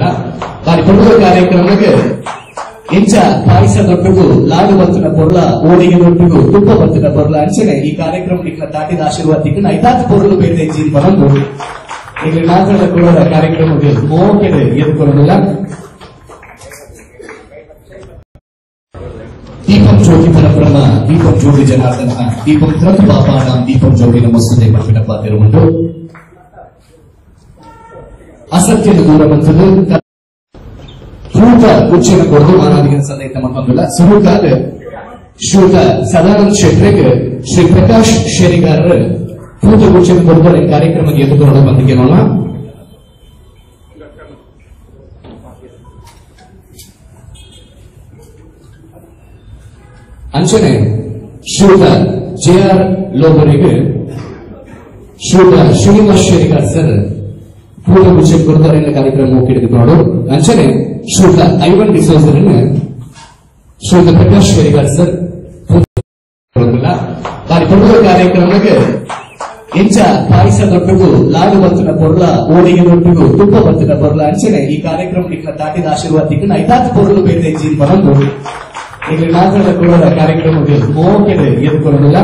ಎದುರುಕೊಳ್ಳಲ್ಲ ಬಾರಿ ಪ್ರಮುಖ ಕಾರ್ಯಕ್ರಮಕ್ಕೆ ಎಂಚ ಪಾಯಸ ದೊಡ್ಡಗೂ ಲಾಡು ಬಂತಿನ ಪೊರ್ಲ ಓಡಿಗೆ ದೊಡ್ಡಗೂ ತುಪ್ಪ ಬಂತಿನ ಪೊರ್ಲ ಅಂಚನೆ ಈ ಕಾರ್ಯಕ್ರಮ ತಾಟಿದ ಆಶೀರ್ವಾದಕ್ಕೆ ಐದಾರು ಪೊರ್ಲು ಬೇರೆ ಜೀನ್ ಬಂದು ಇಲ್ಲಿ ಮಾತಾಡ ಕೊಡೋದ ಕಾರ್ಯಕ್ರಮಕ್ಕೆ ಮೋಕೆಡೆ ಎದುರುಕೊಳ್ಳಲಿಲ್ಲ दीपम ज्योति परब्रह्म दीपम ज्योति जनार्दन दीपम त्रत पापानां दीपम ज्योति नमस्ते पठिनपातिरुवुंडु असत्यದ ದೂರ ಬಂತದು ಶ್ರೀಯುತ ಉಚ್ಚನ ಕೊಡದು ಮಾನವಿಕನ ಸಂದೇಶ ಮತ್ತೊಂದಿಲ್ಲ ಶ್ರೀಯುತ ಶ್ರೀಯುತ ಸದಾನಂದ ಶೆಟ್ರಿಗೆ ಶ್ರೀ ಪ್ರಕಾಶ್ ಶೇರಿಗಾರರ ಶ್ರೀಯುತ ಉಚ್ಚನ ಕೊಡದು ಕಾರ್ಯಕ್ರಮಕ್ಕೆ ಎದುರುಕೊಂಡು ಬಂದಿಗೆ ನೋಡೋಣ ಅಂಚನೆ ಶ್ರೀಯುತ ಜೆಆರ್ ಲೋಬರಿಗೆ ಶ್ರೀಯುತ ಶ್ರೀನಿವಾಸ್ ಶೇರಿಗಾರ್ ಸರ್ ಪೂರ್ವ ವಿಷಯ ಕೊಡ್ತಾರೆ ಕಾರ್ಯಕ್ರಮ ಹಿಡಿದುಕೊಂಡು ಅಂಚನೆ ಶ್ರೀಯುತ ಐವನ್ ಡಿಸೋಜರನ್ನು ಶ್ರೀಯುತ ಪ್ರಕಾಶ್ ಶೇರಿಗಾರ್ ಸರ್ ಬಾರಿ ಪ್ರಮುಖ ಕಾರ್ಯಕ್ರಮಕ್ಕೆ ಎಂಚ ಪಾಯಸ ದೊಡ್ಡಗೂ ಲಾಡು ಬಂತಿನ ಪೊರ್ಲ ಓಡಿಗೆ ದೊಡ್ಡಗೂ ತುಪ್ಪ ಬಂತಿನ ಪೊರ್ಲ ಅಂಚನೆ ಈ ಕಾರ್ಯಕ್ರಮ ತಾಟಿದ ಆಶೀರ್ವಾದಕ್ಕೆ ಐದಾರು ಪೊರ್ಲು ಬೇರೆ ಜೀನ್ ಬಂದು ಇಲ್ಲಿ ಮಾತಾಡ ಕೊಡೋದ ಕಾರ್ಯಕ್ರಮಕ್ಕೆ ಮೋಕೆಡೆ ಎದುರುಕೊಳ್ಳಲಿಲ್ಲ